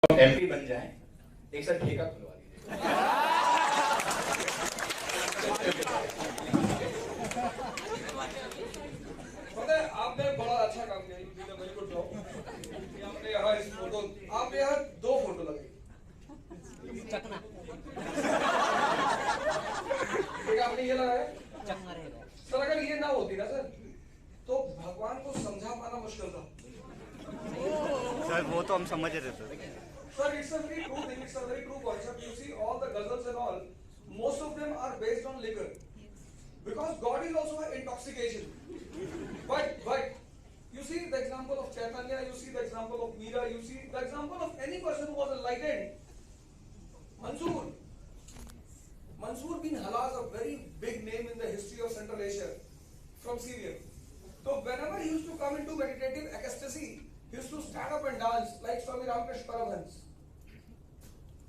MP बन जाए, एक साथ ठेका खुलवा दीजिए। पता है आपने बड़ा अच्छा काम किया, you did a very good job. आपने यहाँ इस फोटो, आपने यहाँ 2 फोटो लगाई। चकना एक आपने ये लगाया चकना रहेगा सर। अगर ये ना होती ना सर, तो भगवान को समझा पाना मुश्किल था सर। वो तो हम समझ रहे थे sir. It's a very true thing, it's a very true concept. You see all the ghazals and all, most of them are based on liquor, because God is also an intoxication. But you see the example of Chaitanya, you see the example of Meera, you see the example of any person who was enlightened. Mansoor bin Halaz, a very big name in the history of Central Asia, from Syria. So whenever he used to come into meditative ecstasy, he used to stand up and dance like Swami Ramakrishna Paramahansa,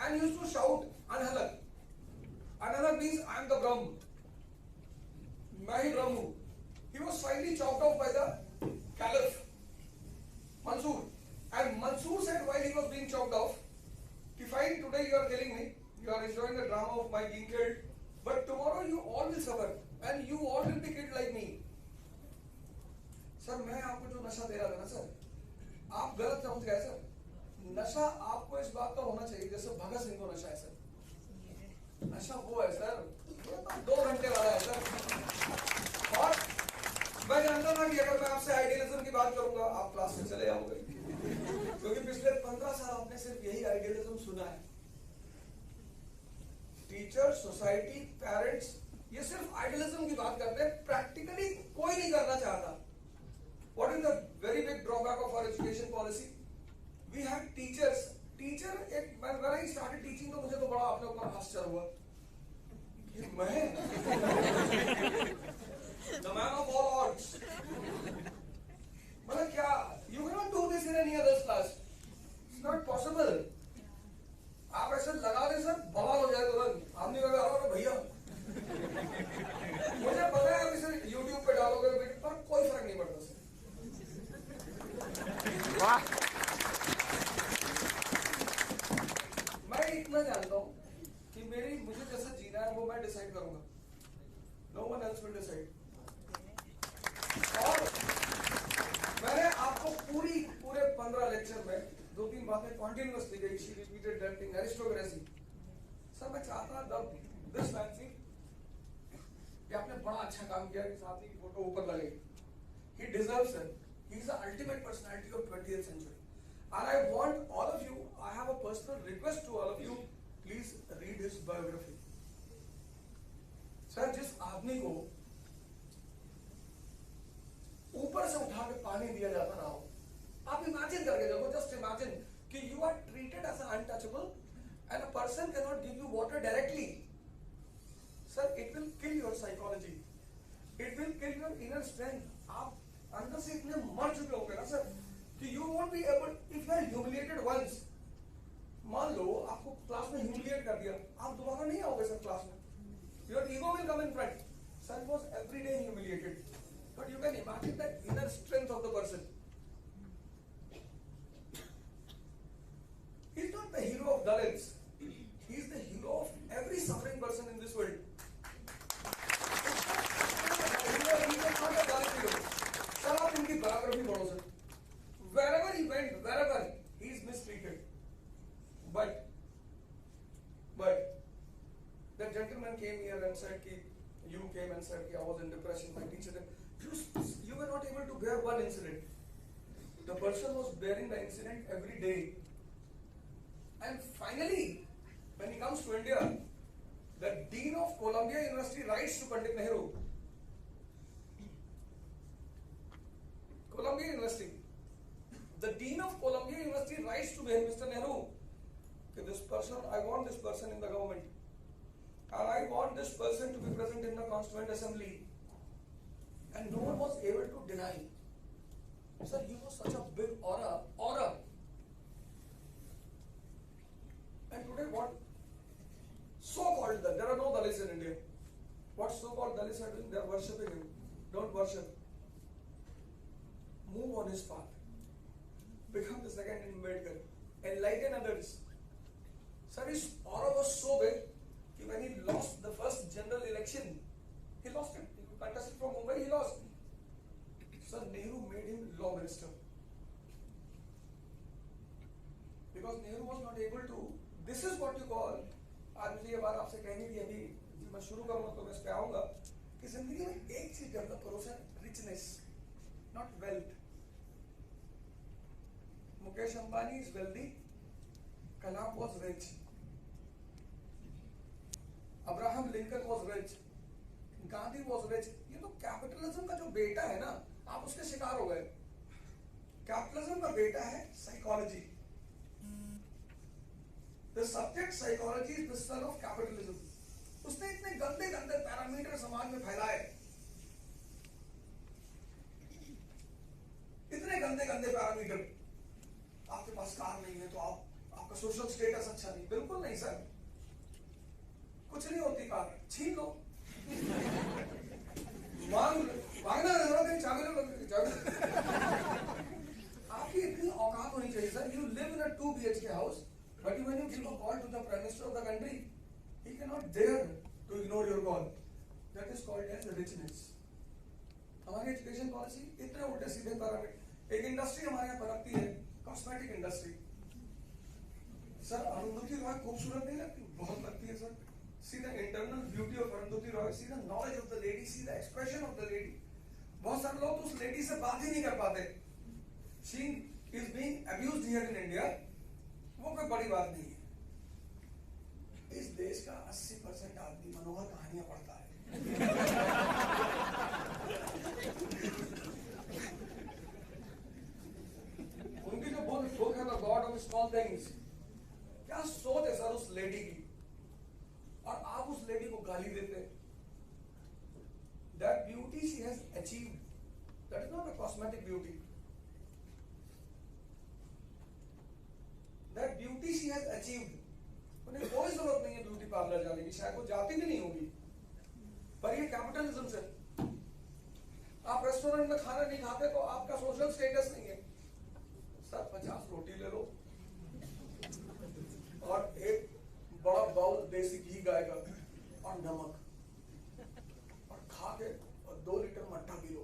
and he used to shout Anhalak. Anhalak means I am the Brahm, Mahi Brahmu. He was finally chopped off by the Caliph Mansoor, and Mansoor said while he was being chopped off, fine, today you are killing me, you are enjoying the drama of my being killed, but tomorrow you all will suffer and you all will be killed like me. Sir मैं आपको जो नशा दे रहा था ना sir, आप गलत समझ गए सर। नशा आपको इस बात का होना चाहिए जैसे भगत सिंह को नशा है सर। नशा वो है सर, ये तो 2 घंटे वाला है सर। और मैं जानता था कि अगर मैं आपसे आइडियलिज्म की बात करूंगा आप क्लास से चले जाओगे, क्योंकि पिछले 15 साल आपने सिर्फ यही आइडियलिज्म सुना है। टीचर, सोसाइटी, पेरेंट्स, ये सिर्फ आइडियलिज्म की बात करते हैं, प्रैक्टिकली कोई नहीं करना चाहता। What is the very big drawback of our education policy? We have teachers. Teacher, when I started teaching, तो मुझे तो बड़ा अपने ऊपर आश्चर्य हुआ। ये मैं, the man of all odds। मतलब क्या? You cannot do this in any other class. It's not possible. आप ऐसे लगा दे सर, बवाल हो जाए तुरंत। आपने कहा अरे भैया, मुझे पता है आप इसे YouTube पे डालोगे पर कोई फर्क नहीं पड़ता सर। वाह। मैं इतना जानता हूं कि मुझे जैसा जीना है वो मैं डिसाइड करूंगा, no one else will decide. और मैंने आपको पूरे 15 लेक्चर में 2-3 बातें कॉन्टिन्यूअसली गई। She repeated that thing, aristocracy. Sir मैं चाहता था दिस फैंसी कि आपने बड़ा अच्छा काम किया कि साथ ही फोटो ऊपर लगे। ही deserves it. He is the ultimate personality of 20th century. And I want all of you, I have a personal request to all of you, please read his biography. Sir जिस आदमी को ऊपर से उठा के पानी दिया जाता ना हो, आप इमेजिन करके देखो, जस्ट इमेजिन कि you are treated as an untouchable and a person cannot give you water directly. Sir, it will kill your psychology. It will kill your inner strength. आप अंदर से इतने मर चुके होंगे ना सर कि you won't be able, if you are humiliated once, मान लो आपको क्लास में humiliate कर दिया, आप दोबारा नहीं आओगे सर क्लास में। Your ego will come in front. Sir was every day humiliated, but you can imagine the inner strength of the person. He's not the hero of Dalits. He is the hero of every suffering person in this world. He is not a Dalit hero. Sir आप इनकी biography पढ़ो sir. Wherever he went, wherever he is mistreated, but that gentleman came here and said कि you came and said कि I was in depression. My teacher said you were not able to bear one incident. The person was bearing the incident every day, and finally when he comes to India, the dean of Columbia University writes to Pandit Nehru. Columbia University. The dean of Columbia University writes to Mr. Nehru, this person, I want this person in the government, and I want this person to be present in the Constituent Assembly. And no one was able to deny. Sir, he was such a big aura. And today what? So-called, there are no Dalits in India. What so-called Dalits are doing? They are worshipping him. Don't worship. Move on his path. Become the second Ambedkar. Enlighten others. Sir, his aura was so big that when he lost the first general election, he lost it. He contested from Mumbai, he lost. Sir, Nehru made him law minister. Because Nehru was not able to, this is what you call, आज मुझे ये बात आपसे कहनी थी अभी, मैं शुरू करूँगा तो मैं इस पे आऊँगा, कि जिंदगी में एक चीज डेवलप करो sir, richness, not wealth. Mukesh Ambani is wealthy, Kalam was rich, Abraham Lincoln was rich, Gandhi was rich. ये तो कैपिटलिज्म का जो बेटा है ना, आप उसके शिकार हो गए. कैपिटलिज्म का बेटा है psychology. The subject psychology is the son of capitalism. उसने इतने गंदे गंदे पैरामीटर समाज में फैलाए, इतने गंदे गंदे पैरामीटर. आपके पास कार नहीं है तो आपका सोशल स्टेटस अच्छा नहीं. बिल्कुल नहीं सर, कुछ नहीं होती कार, छीन लो. मांगना कहीं चाबी. आपकी इतनी औकात होनी चाहिए sir. You live in a 2 BHK house, but when you give a call to the Prime Minister of the country, he cannot dare to ignore your call. That is called as richness. हमारी education policy इतने उल्टे सीधे parameter. एक industry हमारे यहाँ पनपती है, cosmetic industry. Sir Arundhati Roy खूबसूरत नहीं लगती? बहुत लगती है sir. See the internal beauty of Arundhati Roy, see the knowledge of the lady, see the expression of the lady. बहुत सारे लोग तो उस लेडी से बात ही नहीं कर पाते. She is being abused here in India. वो कोई बड़ी बात नहीं है. इस देश का 80% आदमी मनोहर कहानियां पढ़ता है. उनकी जो बुक है the God of small things, क्या सोच है सर उस लेडी की, और आप उस लेडी को गाली देते. That beauty she has achieved, that is not a cosmetic beauty. That beauty she has achieved. उन्हें कोई जरूरत नहीं है ब्यूटी पार्लर जाने की, शायद वो जाती भी नहीं होगी. पर ये कैपिटलिज्म से, आप रेस्टोरेंट में खाना नहीं खाते तो आपका सोशल स्टेटस नहीं है. सर 50 रोटी ले लो और एक बड़ा बाउल देसी घी गाय का और नमक, और खा के और 2 लीटर मट्ठा पी लो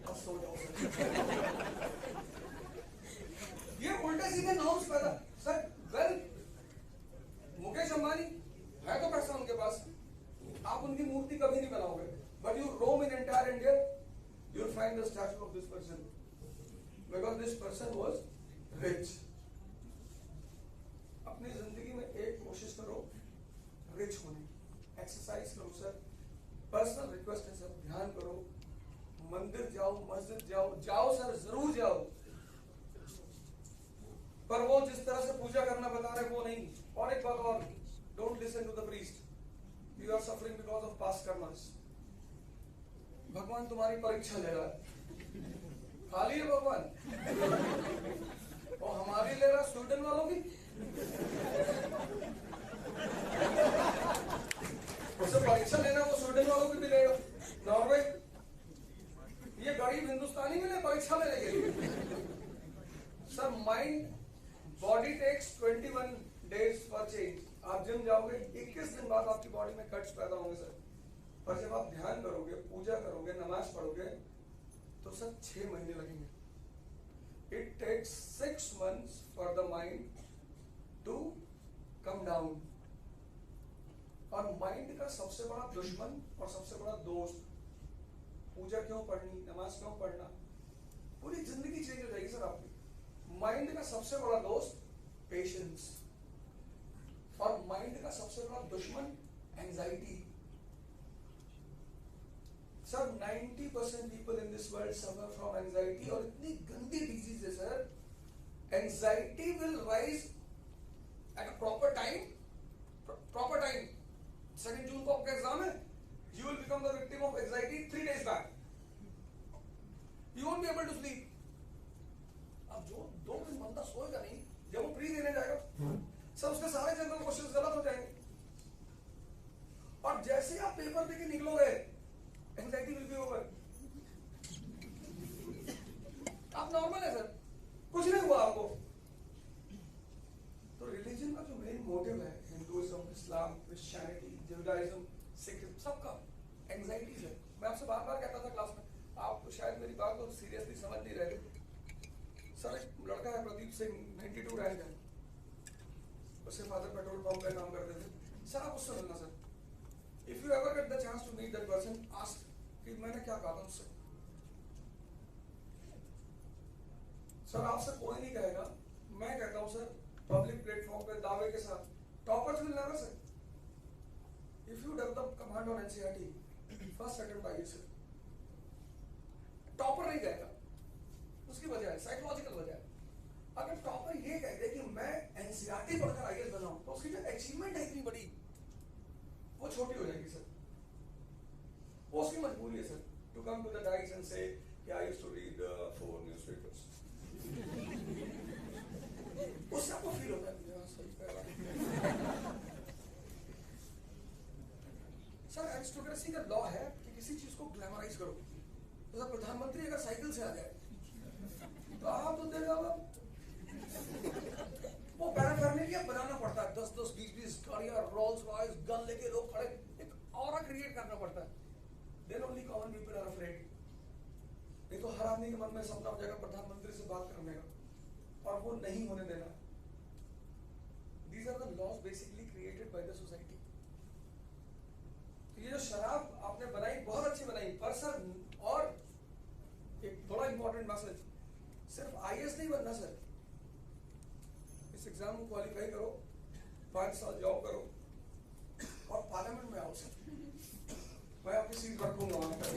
और सो जाओ. ये उल्टे सीधे नॉर्म्स पैदा. सर वेल, मुकेश अंबानी है तो पैसा उनके पास, आप उनकी मूर्ति कभी नहीं बनाओगे, but you roam in entire India, you will find the statue of this person, because this person was rich. अपनी जिंदगी में एक कोशिश करो रिच होने, एक्सरसाइज करो सर. पर्सनल रिक्वेस्ट है सर, ध्यान करो, मंदिर जाओ, मस्जिद जाओ सर, जरूर जाओ, पर वो जिस तरह से पूजा करना बता रहे वो नहीं. और एक बात और, don't listen to the priest, you are suffering because of past karmas. भगवान तुम्हारी परीक्षा ले रहा है, खाली है भगवान, और हमारी ले रहा स्वीडन वालों की. उसे परीक्षा लेना, वो स्वीडन वालों की भी लेगा, नॉर्वे. ये गरीब हिंदुस्तानी मिले परीक्षा लेने के लिए. Sir mind body takes 21 days for change. आप जिम जाओगे, 21 दिन बाद आपकी बॉडी में कट्स पैदा होंगे सर. पर जब आप ध्यान करोगे, पूजा करोगे, नमाज पढ़ोगे, तो सर 6 महीने लगेंगे. It takes 6 months for the mind to come down. और माइंड का सबसे बड़ा दुश्मन और सबसे बड़ा दोस्त, पूजा क्यों पढ़नी, नमाज क्यों पढ़ना, पूरी जिंदगी चेंज हो जाएगी सर आपकी. माइंड का सबसे बड़ा दोस्त पेशेंस, और माइंड का सबसे बड़ा दुश्मन anxiety. Sir 90% people in this world suffer from anxiety, और इतनी गंदी डिजीज है sir. Anxiety will rise at a proper time. 2 जून को आपका एग्जाम है, you will become the victim of anxiety 3 days back. You won't be able to sleep. अब जो 2 दिन बंदा सोएगा नहीं, जब वो प्री देने जाएगा सर, उसके सारे जनरल क्वेश्चंस गलत हो जाएंगे, और जैसे आप पेपर देके निकलोगे, एंजाइटी विल बी ओवर. आप नॉर्मल है सर, कुछ नहीं हुआ आपको, मोटिव है, हिंदुइज्म, इस्लाम, क्रिश्चियनिटी, जुडाइज्म, सिखिज्म, सबका एंग्जाइटीज है। मैं आपसे बार बार कहता था क्लास में, आप तो शायद मेरी बात को सीरियसली समझ नहीं रहे थे। सर एक लड़का है प्रदीप सिंह, 92 रैंक है, उसके फादर पेट्रोल पंप पे काम करते थे। सर आप उससे मिलना sir, if you ever get the chance to meet that person, ask कि मैंने क्या कहा था उससे। सर आपसे कोई नहीं कहेगा, मैं कहता हूं सर पब्लिक प्लेटफॉर्म पे दावे के साथ, toppers will never say if you develop command on NCERT first second by sir, topper नहीं कहेगा, उसकी वजह है साइकोलॉजिकल वजह है। अगर टॉपर ये कह दे कि मैं एनसीईआरटी पढ़कर आईएएस बनाऊं, तो उसकी जो अचीवमेंट है इतनी बड़ी, वो छोटी हो जाएगी सर। वो उसकी मजबूरी है sir, to come to the dice and say कि I used to read 4 newspapers. उससे आपको फील होता है सही कह रहा। सर एरिस्टोक्रेसी का लॉ है कि किसी चीज को ग्लैमराइज करो। जैसा प्रधानमंत्री अगर साइकिल से आ जाए तो आप तो देखा वो पैराफर्नेलिया बनाना पड़ता है, 10-10, 20-20 गाड़ियां, रोल्स रॉयस, गन लेके लोग खड़े, एक ऑरा क्रिएट करना पड़ता है। Then only common people are afraid. नहीं तो हर आदमी के मन में सपना हो जाएगा प्रधानमंत्री से बात करने का, और वो नहीं होने देना। These are the laws basically created by the society. तो ये जो शराब आपने बनाई बहुत अच्छी बनाई, पर सर और एक बड़ा इंपॉर्टेंट मैसेज, सिर्फ आईएएस नहीं बनना सर, इस एग्जाम को क्वालिफाई करो, 5 साल जॉब करो और पार्लियामेंट में आओ सर, मैं आपकी सीट रखूंगा वहां पर।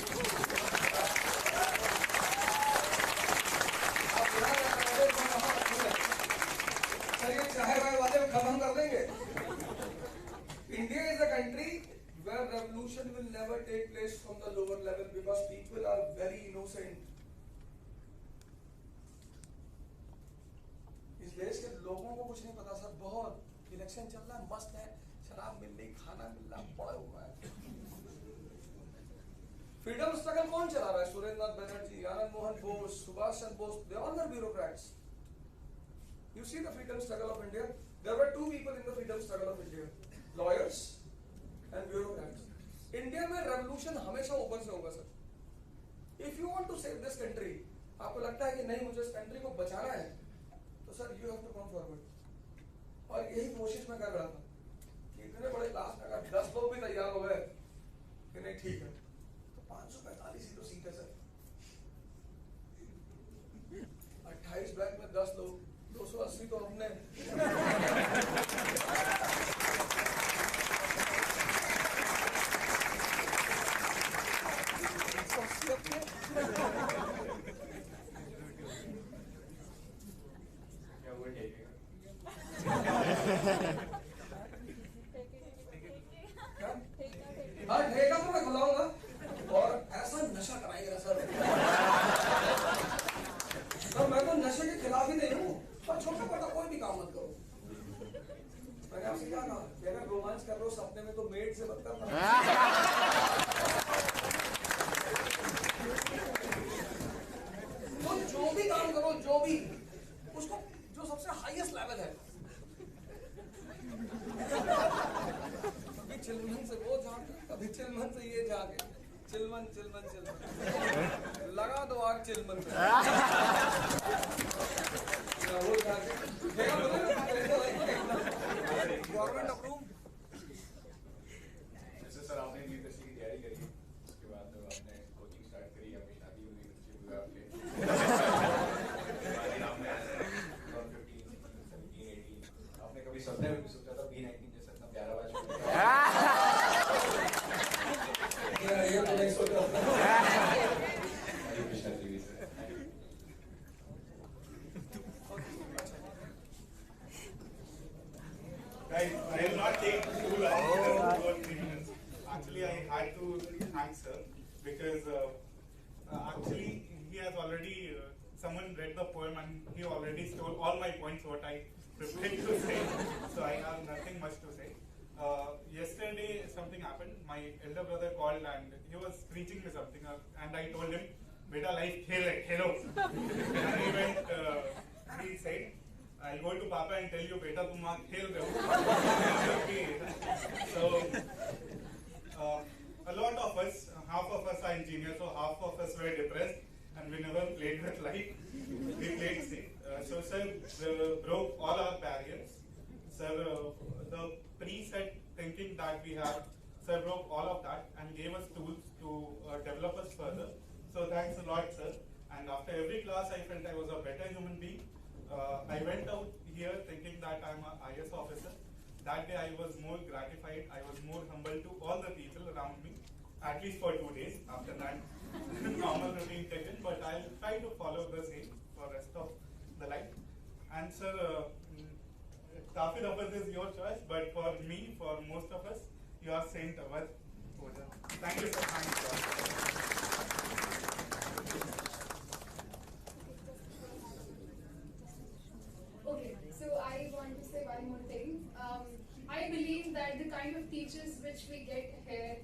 ये चाहे भाई वाले खत्म कर देंगे। India is a country where revolution will never take place from the lower level because people are very innocent. इस देश के लोगों को कुछ नहीं पता सर, बहुत इलेक्शन चल रहा है, मस्त है, शराब मिल रही, खाना मिल रहा, बड़ा हुआ है। फ्रीडम स्ट्रगल कौन चला रहा है? Surendra Nath Banerjee, Anand Mohan Bose, Subhash Chandra Bose, they all were bureaucrats. You see the freedom struggle of India? There were 2 people in the freedom struggle of India, lawyers and bureaucrats. India में revolution हमेशा ऊपर से होगा sir. If you want to save this country, आपको लगता है कि नहीं मुझे इस कंट्री को बचाना है, तो sir you have to come forward। और यही कोशिश मैं कर रहा था कि इतने बड़े क्लास में अगर 10 लोग भी तैयार हो गए कि नहीं ठीक है, तो 545 ही तो सीट है सर। 28 बैग में 10 लोग, 280 तो हमने। क्या वो ठेकेगा? हाँ ठेका तो मैं खुलाऊंगा और ऐसा नशा कराएगा सर। तो मैं तो नशे के खिलाफ ही नहीं हूँ, पर छोटा मोटा कोई भी काम मत करो। मैंने आपसे क्या कहा, अगर रोमांस कर रहे हो सपने में तो मेड से मत करना। तो जो भी काम करो, जो भी उसको जो सबसे हाईएस्ट लेवल है, कभी चिलमन से वो जाके, कभी चिलमन से ये जाके, चिलमन चिलमन चिलमन लगा दो आग चिलमन पे। वो जाके गवर्नमेंट अप्रूव। जैसे सर आपने यूपीएससी की तैयारी करी, उसके बाद आपने कोचिंग स्टार्ट करी, आपकी शादी हुई, बच्चे हुए आपने, आपने 15, 17, 18, आपने कभी सपने में भी सोचा था B19 जैसा इतना प्यारा बच्चा? ये तो नहीं सोचा। Guys, I will not take too long, 2 or 3 minutes. Actually, I had to thank sir because actually he has already, someone read the poem and he already stole all my points what I prepared to say. So I have nothing much to say. Yesterday something happened. My elder brother called and he was preaching me something and I told him, "Beta life khel hai, khelo." And he went, he said, "I'll go to Papa and tell you, beta, तुम दिमाग खेल रहे हो. So a lot of us, half of us are engineers, so half of us were depressed, and we never played with light. We played safe. So sir broke all our barriers. Sir, the preset thinking that we have, sir broke all of that and gave us tools to develop us further. So thanks a lot, sir. And after every class, I felt I was a better human being. I went out here thinking that I'm an IS officer. That day I was more gratified, I was more humble to all the people around me, at least for 2 days. After that, normal routine set in, but I'll try to follow the same for rest of the life. And sir, Tafid Abbas is your choice, but for me, for most of us, you are Saint Abbas. Thank you, sir. Thanks, sir. Okay, so I want to say one more thing. I believe that the kind of teachers which we get here